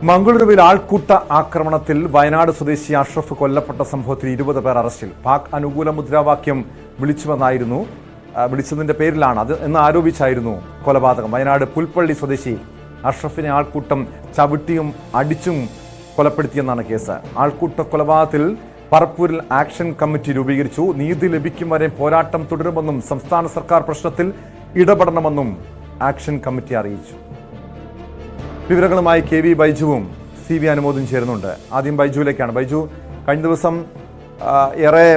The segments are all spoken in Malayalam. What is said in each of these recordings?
മംഗളൂരുവിൽ ആൾക്കൂട്ട ആക്രമണത്തിൽ വയനാട് സ്വദേശി അഷ്റഫ് കൊല്ലപ്പെട്ട സംഭവത്തിൽ 20 പേർ അറസ്റ്റിൽ. പാക് അനുകൂല മുദ്രാവാക്യം വിളിച്ചതിന്റെ പേരിലാണ് അത് എന്ന് ആരോപിച്ചായിരുന്നു കൊലപാതകം. വയനാട് പുൽപ്പള്ളി സ്വദേശി അഷ്റഫിനെ ആൾക്കൂട്ടം ചവിട്ടിയും അടിച്ചും കൊലപ്പെടുത്തിയെന്നാണ് കേസ്. ആൾക്കൂട്ട കൊലപാതകത്തിൽ പറപ്പൂരിൽ ആക്ഷൻ കമ്മിറ്റി രൂപീകരിച്ചു. നീതി ലഭിക്കും വരെ പോരാട്ടം തുടരുമെന്നും സംസ്ഥാന സർക്കാർ പ്രശ്നത്തിൽ ഇടപെടണമെന്നും ആക്ഷൻ കമ്മിറ്റി അറിയിച്ചു. വിവരങ്ങളുമായി KV ബൈജുവും CV അനുമോദും ചേരുന്നുണ്ട്. ആദ്യം ബൈജുവിലേക്കാണ്. ബൈജു, കഴിഞ്ഞ ദിവസം ഏറെ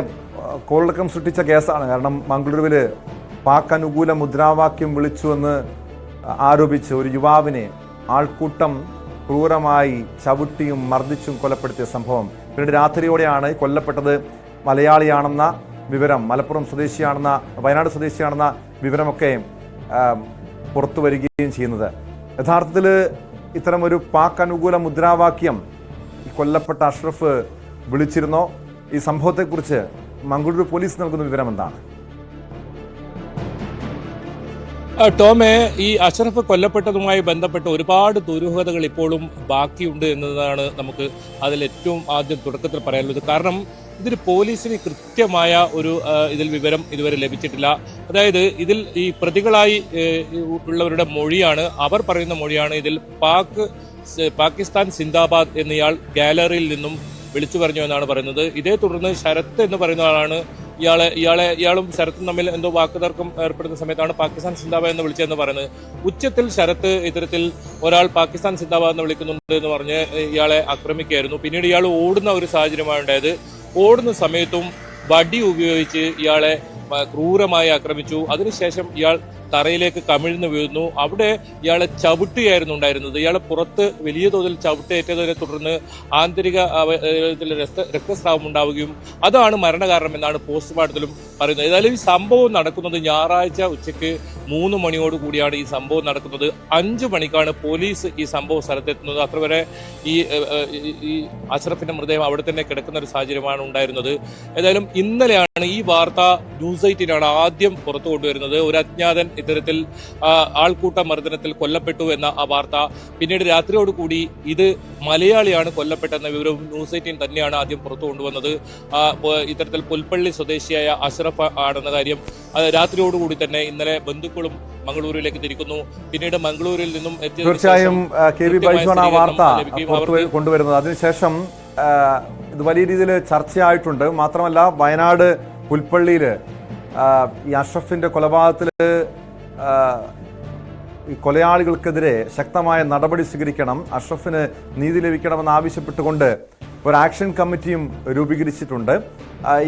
കോളിളക്കം സൃഷ്ടിച്ച കേസാണ്. കാരണം മംഗളൂരുവിൽ പാക് അനുകൂല മുദ്രാവാക്യം വിളിച്ചുവെന്ന് ആരോപിച്ച് ഒരു യുവാവിനെ ആൾക്കൂട്ടം ക്രൂരമായി ചവിട്ടിയും മർദ്ദിച്ചും കൊലപ്പെടുത്തിയ സംഭവം. പിന്നീട് രാത്രിയോടെയാണ് കൊല്ലപ്പെട്ടത് മലയാളിയാണെന്ന വിവരം, മലപ്പുറം സ്വദേശിയാണെന്ന, വയനാട് സ്വദേശിയാണെന്ന വിവരമൊക്കെ പുറത്തു വരികയും ചെയ്യുന്നത്. യഥാർത്ഥത്തിൽ ഇത്തരം ഒരു പാക് അനുകൂല മുദ്രാവാക്യം ഈ കൊല്ലപ്പെട്ട അഷ്റഫ് വിളിച്ചിരുന്നോ? ഈ സംഭവത്തെക്കുറിച്ച് മംഗളൂരു പോലീസ് നൽകുന്ന വിവരം എന്താണ്? ടോമെ, ഈ അഷ്റഫ് കൊല്ലപ്പെട്ടതുമായി ബന്ധപ്പെട്ട് ഒരുപാട് ദുരൂഹതകൾ ഇപ്പോഴും ബാക്കിയുണ്ട് എന്നതാണ് നമുക്ക് അതിൽ ഏറ്റവും ആദ്യം തുടക്കത്തിൽ പറയാനുള്ളത്. കാരണം ഇതിൽ പോലീസിന് കൃത്യമായ ഒരു വിവരം ഇതുവരെ ലഭിച്ചിട്ടില്ല. അതായത് ഇതിൽ ഈ പ്രതികളായി ഉള്ളവരുടെ മൊഴിയാണ്, അവർ പറയുന്ന മൊഴിയാണ്. ഇതിൽ പാകിസ്ഥാൻ സിന്ദാബാദ് എന്നയാൾ ഗാലറിയിൽ നിന്നും വിളിച്ചു പറഞ്ഞു എന്നാണ് പറയുന്നത്. ഇതേ തുടർന്ന് ശരത്ത് എന്ന് പറയുന്ന ആളാണ് ഇയാളും ശരത്തും തമ്മിൽ എന്തോ വാക്കുതർക്കം ഏർപ്പെടുന്ന സമയത്താണ് പാകിസ്ഥാൻ സിന്ദാബാദ് എന്ന് വിളിച്ചതെന്ന് പറയുന്നത്. ഉച്ചത്തിൽ ശരത്ത് ഇത്തരത്തിൽ ഒരാൾ പാകിസ്ഥാൻ സിന്ദാബാദ് എന്ന് വിളിക്കുന്നുണ്ട് എന്ന് പറഞ്ഞ് ഇയാളെ ആക്രമിക്കുകയായിരുന്നു. പിന്നീട് ഇയാൾ ഓടുന്ന ഒരു സാഹചര്യമാണ് ഉണ്ടായത്. ഓടുന്ന സമയത്തും വടി ഉപയോഗിച്ച് ഇയാളെ ക്രൂരമായി ആക്രമിച്ചു. അതിനുശേഷം ഇയാൾ തറയിലേക്ക് കമിഴ്ന്നു വീഴുന്നു. അവിടെ ഇയാളെ ചവിട്ടുകയായിരുന്നു ഉണ്ടായിരുന്നത്. ഇയാളെ പുറത്ത് വലിയ തോതിൽ ചവിട്ടേറ്റതിനെ തുടർന്ന് ആന്തരിക രക്തസ്രാവം ഉണ്ടാവുകയും അതാണ് മരണകാരണം എന്നാണ് പോസ്റ്റ്മോർട്ടത്തിലും പറയുന്നത്. ഏതായാലും ഈ സംഭവം നടക്കുന്നത് ഞായറാഴ്ച ഉച്ചയ്ക്ക് 3 മണിയോട് കൂടിയാണ് ഈ സംഭവം നടക്കുന്നത്. 5 മണിക്കാണ് പോലീസ് ഈ സംഭവ സ്ഥലത്തെത്തുന്നത്. അത്ര വരെ ഈ അഷ്റഫിന്റെ മൃതദേഹം അവിടെ തന്നെ കിടക്കുന്ന ഒരു സാഹചര്യമാണ് ഉണ്ടായിരുന്നത്. ഏതായാലും ഇന്നലെയാണ് ഈ വാർത്ത ന്യൂസ് 8 ആദ്യം പുറത്തു കൊണ്ടുവരുന്നത്. ഒരു അജ്ഞാതൻ ഇത്തരത്തിൽ ആൾക്കൂട്ട മർദ്ദനത്തിൽ കൊല്ലപ്പെട്ടു എന്ന ആ വാർത്ത. പിന്നീട് രാത്രിയോടുകൂടി ഇത് മലയാളിയാണ് കൊല്ലപ്പെട്ടെന്ന വിവരവും ന്യൂസ് 8 തന്നെയാണ് ആദ്യം പുറത്തു കൊണ്ടുവന്നത്. ഇത്തരത്തിൽ പുൽപ്പള്ളി സ്വദേശിയായ അഷ്റഫ് ആണെന്ന കാര്യം രാത്രിയോടുകൂടി തന്നെ ഇന്നലെ ബന്ധുക്കളും മംഗളൂരുവിലേക്ക് തിരിക്കുന്നു. പിന്നീട് മംഗളൂരിൽ നിന്നും തീർച്ചയായും KV ബൈജുവാണ് ആ വാർത്ത കൊണ്ടുവരുന്നത്. അതിനുശേഷം ഇത് വലിയ രീതിയിൽ ചർച്ചയായിട്ടുണ്ട്. മാത്രമല്ല, വയനാട് പുൽപ്പള്ളിയിൽ ഈ അഷ്റഫിന്റെ കൊലപാതകത്തിൽ ഈ കൊലയാളികൾക്കെതിരെ ശക്തമായ നടപടി സ്വീകരിക്കണം, അഷ്റഫിന് നീതി ലഭിക്കണമെന്ന് ആവശ്യപ്പെട്ടുകൊണ്ട് ഒരു ആക്ഷൻ കമ്മിറ്റിയും രൂപീകരിച്ചിട്ടുണ്ട്.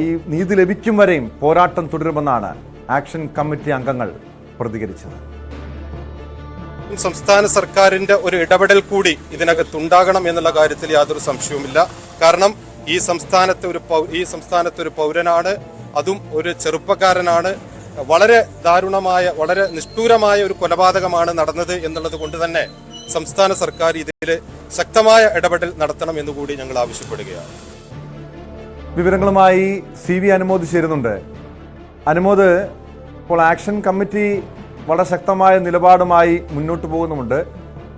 ഈ നീതി ലഭിക്കും വരെയും പോരാട്ടം തുടരുമെന്നാണ് ആക്ഷൻ കമ്മിറ്റി അംഗങ്ങൾ പ്രതികരിച്ചത്. സംസ്ഥാന സർക്കാരിന്റെ ഒരു ഇടപെടൽ കൂടി ഇതിനകത്തുണ്ടാകണം എന്നുള്ള കാര്യത്തിൽ യാതൊരു സംശയവുമില്ല. കാരണം ഈ സംസ്ഥാനത്ത് ഒരു പൗരനാണ്, അതും ഒരു ചെറുപ്പക്കാരനാണ്. വളരെ ദാരുണമായ, വളരെ നിഷ്ഠൂരമായ ഒരു കൊലപാതകമാണ് നടന്നത് എന്നുള്ളത് കൊണ്ട് തന്നെ സംസ്ഥാന സർക്കാർ ഇതിൽ ശക്തമായ ഇടപെടൽ നടത്തണം എന്നുകൂടി ഞങ്ങൾ ആവശ്യപ്പെടുകയാണ്. വിവരങ്ങളുമായി CV അനുമോദ് ചേരുന്നുണ്ട്. അനുമോദ്, ഇപ്പോൾ ആക്ഷൻ കമ്മിറ്റി വളരെ ശക്തമായ നിലപാടുമായി മുന്നോട്ട് പോകുന്നുമുണ്ട്.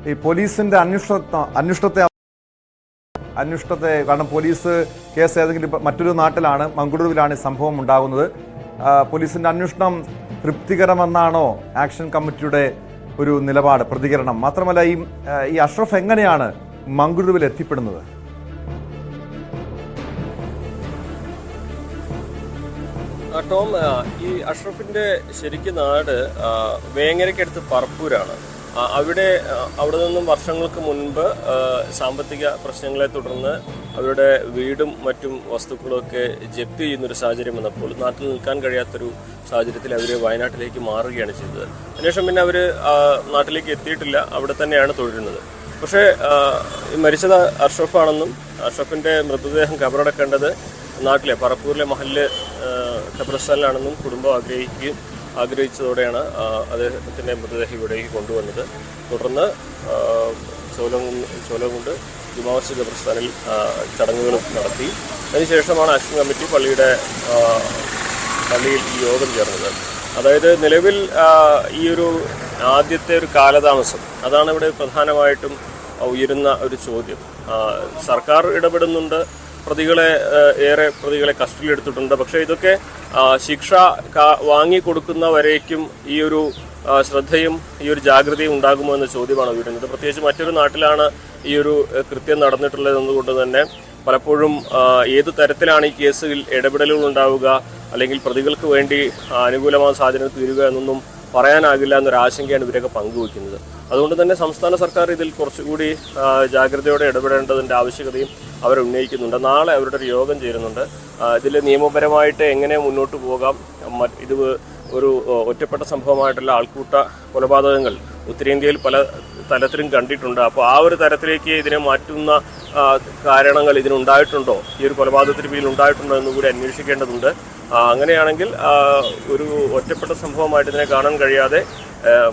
ഈ പോലീസിന്റെ അന്വേഷണത്തെ കാരണം പോലീസ് കേസ് ഏതെങ്കിലും മറ്റൊരു നാട്ടിലാണ്, മംഗളൂരുവിലാണ് ഈ സംഭവം ഉണ്ടാകുന്നത്. പോലീസിന്റെ അന്വേഷണം തൃപ്തികരമെന്നാണോ ആക്ഷൻ കമ്മിറ്റിയുടെ ഒരു നിലപാട്, പ്രതികരണം? മാത്രമല്ല, ഈ അഷ്റഫ് എങ്ങനെയാണ് മംഗളൂരുവിൽ എത്തിപ്പെടുന്നത്? ടോം, ഈ അഷ്റഫിന്റെ ശരിക്കും നാട് വേങ്ങരയ്ക്കടുത്ത് പറപ്പൂരാണ്. അവിടെ നിന്നും വർഷങ്ങൾക്ക് മുൻപ് സാമ്പത്തിക പ്രശ്നങ്ങളെ തുടർന്ന് അവരുടെ വീടും മറ്റും വസ്തുക്കളുമൊക്കെ ജപ്തി ചെയ്യുന്നൊരു സാഹചര്യം വന്നപ്പോൾ നാട്ടിൽ നിൽക്കാൻ കഴിയാത്തൊരു സാഹചര്യത്തിൽ അവർ വയനാട്ടിലേക്ക് മാറുകയാണ് ചെയ്തത്. അതിനുശേഷം പിന്നെ അവർ നാട്ടിലേക്ക് എത്തിയിട്ടില്ല, അവിടെ തന്നെയാണ് തുടരുന്നത്. പക്ഷേ മരിച്ചത് അഷ്റഫാണെന്നും അഷ്റഫിന്റെ മൃതദേഹം കബറടക്കേണ്ടത് നാട്ടിലെ പറപ്പൂരിലെ മഹല്ല് ഖബർസ്ഥാനിലാണെന്നും കുടുംബം ആഗ്രഹിച്ചതോടെയാണ് അദ്ദേഹത്തിൻ്റെ മൃതദേഹം ഇവിടേക്ക് കൊണ്ടുവന്നത്. തുടർന്ന് ചോലകുണ്ട് ജുമാ മസ്ജിദ് ഖബർസ്ഥാനിൽ ചടങ്ങുകളും നടത്തി. അതിനുശേഷമാണ് ആക്ഷൻ കമ്മിറ്റി പള്ളിയിൽ ഈ യോഗം ചേർന്നത്. അതായത് നിലവിൽ ഈ ഒരു ആദ്യത്തെ ഒരു കാലതാമസം അതാണ് ഇവിടെ പ്രധാനമായിട്ടും ഉയരുന്ന ഒരു ചോദ്യം. സർക്കാർ ഇടപെടുന്നുണ്ട്, ഏറെ പ്രതികളെ കസ്റ്റഡിയിലെടുത്തിട്ടുണ്ട്. പക്ഷേ ഇതൊക്കെ ശിക്ഷ വാങ്ങിക്കൊടുക്കുന്നവരേക്കും ഈ ഒരു ശ്രദ്ധയും ഈ ഒരു ജാഗ്രതയും ഉണ്ടാകുമോ എന്ന ചോദ്യമാണ് ഉയരുന്നത്. പ്രത്യേകിച്ച് മറ്റൊരു നാട്ടിലാണ് ഈ ഒരു കൃത്യം നടന്നിട്ടുള്ളതെന്നുകൊണ്ട് തന്നെ പലപ്പോഴും ഏതു തരത്തിലാണ് ഈ കേസിൽ ഇടപെടലുകൾ ഉണ്ടാവുക, അല്ലെങ്കിൽ പ്രതികൾക്ക് വേണ്ടി അനുകൂലമായ സാഹചര്യം തീരുക എന്നൊന്നും പറയാനാകില്ല എന്നൊരാശങ്കയാണ് ഇവരൊക്കെ പങ്കുവയ്ക്കുന്നത്. അതുകൊണ്ട് തന്നെ സംസ്ഥാന സർക്കാർ ഇതിൽ കുറച്ചുകൂടി ജാഗ്രതയോടെ ഇടപെടേണ്ടതിൻ്റെ ആവശ്യകതയും അവർ ഉന്നയിക്കുന്നുണ്ട്. നാളെ അവരുടെ ഒരു യോഗം ചേരുന്നുണ്ട്. ഇതിൽ നിയമപരമായിട്ട് എങ്ങനെ മുന്നോട്ട് പോകാം, ഇത് ഒരു ഒറ്റപ്പെട്ട സംഭവമായിട്ടുള്ള ആൾക്കൂട്ട കൊലപാതകങ്ങൾ ഉത്തരേന്ത്യയിൽ പല തലത്തിലും കണ്ടിട്ടുണ്ട്. അപ്പോൾ ആ ഒരു തരത്തിലേക്ക് ഇതിനെ മാറ്റുന്ന കാരണങ്ങൾ ഇതിനുണ്ടായിട്ടുണ്ടോ, ഈ ഒരു കൊലപാതകത്തിന് പിന്നിൽ ഉണ്ടായിട്ടുണ്ടോ എന്നുകൂടി അന്വേഷിക്കേണ്ടതുണ്ട്. അങ്ങനെയാണെങ്കിൽ ഒരു ഒറ്റപ്പെട്ട സംഭവമായിട്ട് ഇതിനെ കാണാൻ കഴിയാതെ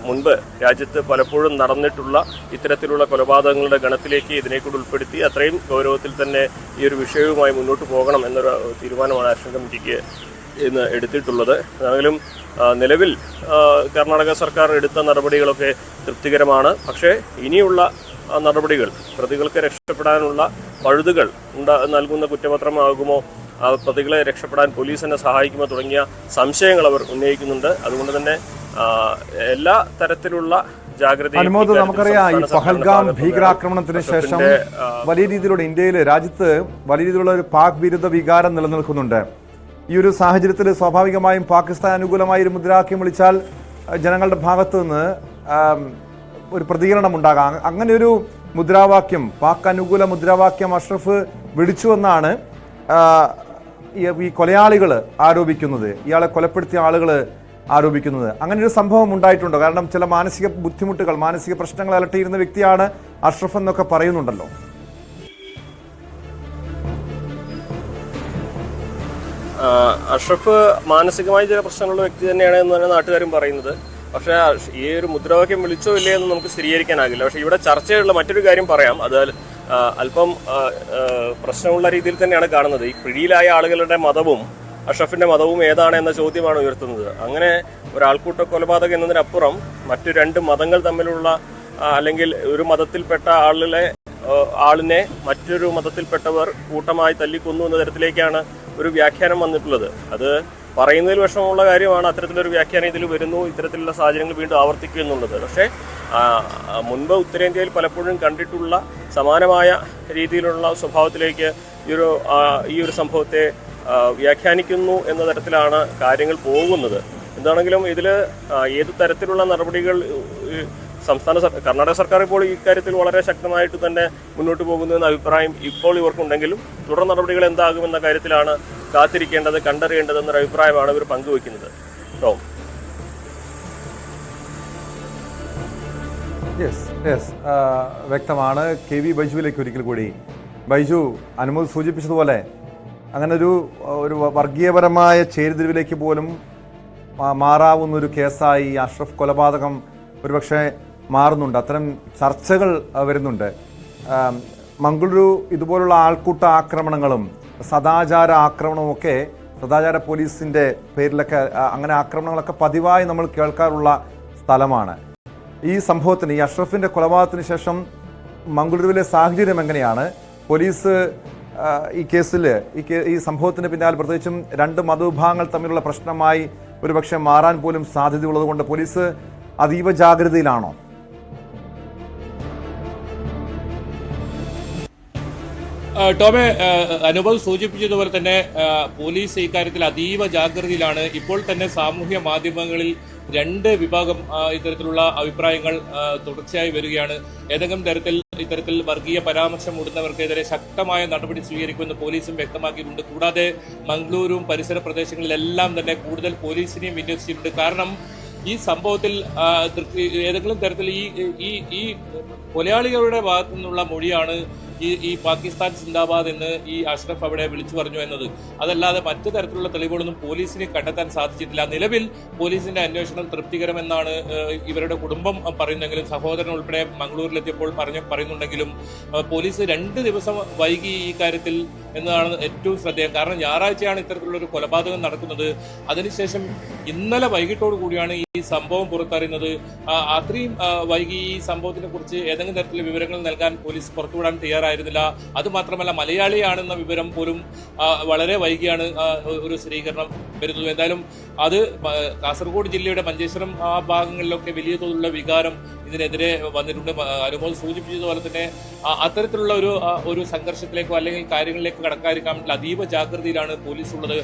മുൻപ് രാജ്യത്ത് പലപ്പോഴും നടന്നിട്ടുള്ള ഇത്തരത്തിലുള്ള കൊലപാതകങ്ങളുടെ ഗണത്തിലേക്ക് ഇതിനെക്കൂടി ഉൾപ്പെടുത്തി അത്രയും ഗൗരവത്തിൽ തന്നെ ഈ ഒരു വിഷയവുമായി മുന്നോട്ട് പോകണം എന്നൊരു തീരുമാനമാണ് ആക്ഷൻ കമ്മിറ്റിക്ക് ഇന്ന് എടുത്തിട്ടുള്ളത്. ഏതായാലും നിലവിൽ കർണാടക സർക്കാർ എടുത്ത നടപടികളൊക്കെ തൃപ്തികരമാണ്. പക്ഷേ ഇനിയുള്ള നടപടികൾ പ്രതികൾക്ക് രക്ഷപ്പെടാനുള്ള പഴുതുകൾ നൽകുന്ന കുറ്റപത്രമാകുമോ, പ്രതികളെ രക്ഷപ്പെടാൻ പോലീസിനെ സഹായിക്കുമോ തുടങ്ങിയ സംശയങ്ങൾ അവർ ഉന്നയിക്കുന്നുണ്ട്. അതുകൊണ്ട് തന്നെ എല്ലാ തരത്തിലുള്ള അനുമോദ്, നമുക്കറിയാം ഈ പഹൽഗാം ഭീകരാക്രമണത്തിന് ശേഷം വലിയ രീതിയിലുള്ള രാജ്യത്ത് വലിയ രീതിയിലുള്ള ഒരു പാക് വിരുദ്ധ വികാരം നിലനിൽക്കുന്നുണ്ട്. ഈ ഒരു സാഹചര്യത്തിൽ സ്വാഭാവികമായും പാകിസ്ഥാൻ അനുകൂലമായ ഒരു മുദ്രാവാക്യം വിളിച്ചാൽ ജനങ്ങളുടെ ഭാഗത്തു നിന്ന് ഒരു പ്രതികരണം ഉണ്ടാകാം. അങ്ങനെ ഒരു മുദ്രാവാക്യം, പാക് അനുകൂല മുദ്രാവാക്യം അഷ്റഫ് വിളിച്ചുവെന്നാണ് ഈ കൊലയാളികൾ ആരോപിക്കുന്നത്, ഇയാളെ കൊലപ്പെടുത്തിയ ആളുകൾ ആരോപിക്കുന്നത്. അങ്ങനെ ഒരു സംഭവം ഉണ്ടായിട്ടുണ്ടോ? കാരണം ചില മാനസിക ബുദ്ധിമുട്ടുകൾ, മാനസിക പ്രശ്നങ്ങൾ അലട്ടിയിരുന്ന വ്യക്തിയാണ് അഷ്റഫ് എന്നൊക്കെ പറയുന്നുണ്ടല്ലോ. അഷ്റഫ് മാനസികമായി ചില പ്രശ്നങ്ങളുള്ള വ്യക്തി തന്നെയാണ് എന്നാണ് നാട്ടുകാരും പറയുന്നത്. പക്ഷേ ഈ ഒരു മുദ്രാവാക്യം വിളിച്ചോ ഇല്ലേ എന്ന് നമുക്ക് സ്ഥിരീകരിക്കാനാകില്ല. പക്ഷേ ഇവിടെ ചർച്ചയുള്ള മറ്റൊരു കാര്യം പറയാം. അത് അല്പം പ്രശ്നമുള്ള രീതിയിൽ തന്നെയാണ് കാണുന്നത്. ഈ പിടിയിലായ ആളുകളുടെ മതവും അഷ്റഫിന്റെ മതവും ഏതാണ് എന്ന ചോദ്യമാണ് ഉയർത്തുന്നത്. അങ്ങനെ ഒരാൾക്കൂട്ട കൊലപാതകം എന്നതിനപ്പുറം മറ്റു രണ്ട് മതങ്ങൾ തമ്മിലുള്ള അല്ലെങ്കിൽ ഒരു മതത്തിൽപ്പെട്ട ആളിനെ മറ്റൊരു മതത്തിൽപ്പെട്ടവർ കൂട്ടമായി തല്ലിക്കൊന്നു എന്ന തരത്തിലേക്കാണ് ഒരു വ്യാഖ്യാനം വന്നിട്ടുള്ളത്. അത് പറയുന്നതിൽ വിഷമമുള്ള കാര്യമാണ്. അത്തരത്തിലൊരു വ്യാഖ്യാനം ഇതിൽ വരുന്നു, ഇത്തരത്തിലുള്ള സാഹചര്യങ്ങൾ വീണ്ടും ആവർത്തിക്കുക എന്നുള്ളത്. പക്ഷേ മുൻപ് ഉത്തരേന്ത്യയിൽ പലപ്പോഴും കണ്ടിട്ടുള്ള സമാനമായ രീതിയിലുള്ള സ്വഭാവത്തിലേക്ക് ഈ ഒരു സംഭവത്തെ വ്യാഖ്യാനിക്കുന്നു എന്ന തരത്തിലാണ് കാര്യങ്ങൾ പോകുന്നത്. എന്താണെങ്കിലും ഇതിൽ ഏത് തരത്തിലുള്ള നടപടികൾ കർണാടക സർക്കാർ ഇപ്പോൾ ഇക്കാര്യത്തിൽ വളരെ ശക്തമായിട്ട് തന്നെ മുന്നോട്ട് പോകുന്നു എന്ന അഭിപ്രായം ഇപ്പോൾ ഇവർക്കുണ്ടെങ്കിലും തുടർ നടപടികൾ എന്താകുമെന്ന കാര്യത്തിലാണ് കാത്തിരിക്കേണ്ടത്, കണ്ടറിയേണ്ടത് എന്നൊരു അഭിപ്രായമാണ് ഇവർ പങ്കുവയ്ക്കുന്നത്. ടോം. വ്യക്തമാണ്. കെ വി ബൈജുവിലേക്ക് ഒരിക്കൽ കൂടി. ബൈജു, അനുമോദ് സൂചിപ്പിച്ചതുപോലെ അങ്ങനെ ഒരു വർഗീയപരമായ ചേരിതിരിവിലേക്ക് പോലും മാറാവുന്നൊരു കേസായി അഷ്റഫ് കൊലപാതകം ഒരുപക്ഷെ മാറുന്നുണ്ട്. അത്തരം ചർച്ചകൾ വരുന്നുണ്ട്. മംഗളൂരു ഇതുപോലുള്ള ആൾക്കൂട്ട ആക്രമണങ്ങളും സദാചാര ആക്രമണവും ഒക്കെ, സദാചാര പോലീസിന്റെ പേരിലൊക്കെ അങ്ങനെ ആക്രമണങ്ങളൊക്കെ പതിവായി നമ്മൾ കേൾക്കാറുള്ള സ്ഥലമാണ്. ഈ സംഭവത്തിന്, ഈ അഷ്റഫിന്റെ കൊലപാതകത്തിന് ശേഷം മംഗളൂരുവിലെ സാഹചര്യം എങ്ങനെയാണ്? പോലീസ് ഈ കേസിൽ ഈ സംഭവത്തിന് പിന്നാലെ പ്രത്യേകിച്ചും രണ്ട് മതവിഭാഗങ്ങൾ തമ്മിലുള്ള പ്രശ്നമായി ഒരുപക്ഷെ മാറാൻ പോലും സാധ്യതയുള്ളത് കൊണ്ട് പോലീസ് അതീവ ജാഗ്രതയിലാണോ? ടോമെ, അനുഭവ് സൂചിപ്പിച്ചതുപോലെ തന്നെ പോലീസ് ഇക്കാര്യത്തിൽ അതീവ ജാഗ്രതയിലാണ്. ഇപ്പോൾ തന്നെ സാമൂഹ്യ മാധ്യമങ്ങളിൽ രണ്ട് വിഭാഗം ഇത്തരത്തിലുള്ള അഭിപ്രായങ്ങൾ തുടർച്ചയായി വരികയാണ്. ഏതെങ്കിലും ഇത്തരത്തിൽ വർഗീയ പരാമർശം ഇടുന്നവർക്കെതിരെ ശക്തമായ നടപടി സ്വീകരിക്കുമെന്ന് പോലീസും വ്യക്തമാക്കിയിട്ടുണ്ട്. കൂടാതെ മംഗളൂരും പരിസര പ്രദേശങ്ങളിലെല്ലാം തന്നെ കൂടുതൽ പോലീസിനെയും വിന്യസിച്ചിട്ടുണ്ട്. കാരണം ഈ സംഭവത്തിൽ ഏതെങ്കിലും തരത്തിൽ ഈ കൊലയാളികളുടെ ഭാഗത്തു നിന്നുള്ള മൊഴിയാണ് ഈ പാകിസ്ഥാൻ സിന്ദാബാദ് എന്ന് ഈ അഷ്റഫ് അവിടെ വിളിച്ചു പറഞ്ഞു എന്നത്. അതല്ലാതെ മറ്റു തരത്തിലുള്ള തെളിവുകളൊന്നും പോലീസിന് കണ്ടെത്താൻ സാധിച്ചിട്ടില്ല. നിലവിൽ പോലീസിന്റെ അന്വേഷണം തൃപ്തികരമെന്നാണ് ഇവരുടെ കുടുംബം പറയുന്നെങ്കിലും, സഹോദരൻ ഉൾപ്പെടെ മംഗളൂരിലെത്തിയപ്പോൾ പറയുന്നുണ്ടെങ്കിലും പോലീസ് 2 ദിവസം വൈകി ഈ കാര്യത്തിൽ എന്നതാണ് ഏറ്റവും ശ്രദ്ധേയം. കാരണം ഞായറാഴ്ചയാണ് ഇത്തരത്തിലുള്ള ഒരു കൊലപാതകം നടക്കുന്നത്. അതിനുശേഷം ഇന്നലെ വൈകിട്ടോടു കൂടിയാണ് ഈ സംഭവം പുറത്തറിയുന്നത്. അത്രയും വൈകി ഈ സംഭവത്തിനെ കുറിച്ച് ഏതെങ്കിലും തരത്തിലുള്ള വിവരങ്ങൾ നൽകാൻ പോലീസ് പുറത്തുവിടാൻ തയ്യാറായിരുന്നില്ല. അതുമാത്രമല്ല മലയാളിയാണെന്ന വിവരം പോലും വളരെ വൈകിയാണ് ഒരു സ്ഥിരീകരണം വരുന്നത്. എന്തായാലും അത് കാസർഗോഡ് ജില്ലയുടെ മഞ്ചേശ്വരം ആ ഭാഗങ്ങളിലൊക്കെ വലിയ തോതിലുള്ള വികാരം ഇതിനെതിരെ വന്നിട്ടുണ്ട്. അനുമോദ് സൂചിപ്പിച്ചതുപോലെ തന്നെ അത്തരത്തിലുള്ള ഒരു സംഘർഷത്തിലേക്കോ അല്ലെങ്കിൽ കാര്യങ്ങളിലേക്കോ കടക്കാതിരിക്കാൻ വേണ്ടി അതീവ ജാഗ്രതയിലാണ് പോലീസ് ഉള്ളത്.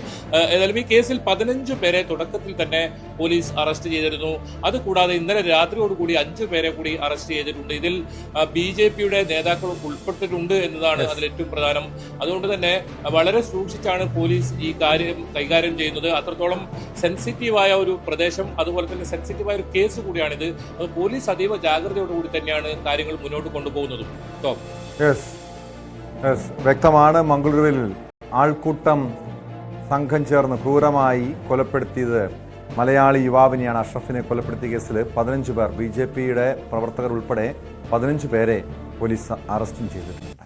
ഏതായാലും ഈ കേസിൽ 15 പേരെ തുടക്കത്തിൽ തന്നെ പോലീസ് അറസ്റ്റ് ചെയ്തിരുന്നു. അതുകൂടാതെ ഇന്നലെ രാത്രിയോടുകൂടി 5 പേരെ കൂടി അറസ്റ്റ് ചെയ്തിട്ടുണ്ട്. ഇതിൽ BJPയുടെ നേതാക്കൾ ഉൾപ്പെട്ടിട്ടുണ്ട് എന്നതാണ് അതിൽ ഏറ്റവും പ്രധാനം. അതുകൊണ്ട് തന്നെ വളരെ സൂക്ഷിച്ചാണ് പോലീസ് ഈ കാര്യം കൈകാര്യം ചെയ്യുന്നത്. അത്രത്തോളം സെൻസിറ്റീവായ ഒരു പ്രദേശം, അതുപോലെ തന്നെ സെൻസിറ്റീവായ ഒരു കേസ് കൂടിയാണിത്. അത് പോലീസ് അതീവ ജാഗ്രതയോടുകൂടി തന്നെയാണ് കാര്യങ്ങൾ മുന്നോട്ട് കൊണ്ടുപോകുന്നതും. വ്യക്തമാണ്. മംഗളൂരുവിൽ ആൾക്കൂട്ടം സംഘം ചേർന്ന് ക്രൂരമായി കൊലപ്പെടുത്തിയത് മലയാളി യുവാവിനെയാണ്. അഷ്റഫിനെ കൊലപ്പെടുത്തിയ കേസിൽ 15 പേർ, BJPയുടെ പ്രവർത്തകർ ഉൾപ്പെടെ 15 പേരെ പോലീസ് അറസ്റ്റും ചെയ്തിട്ടുണ്ട്.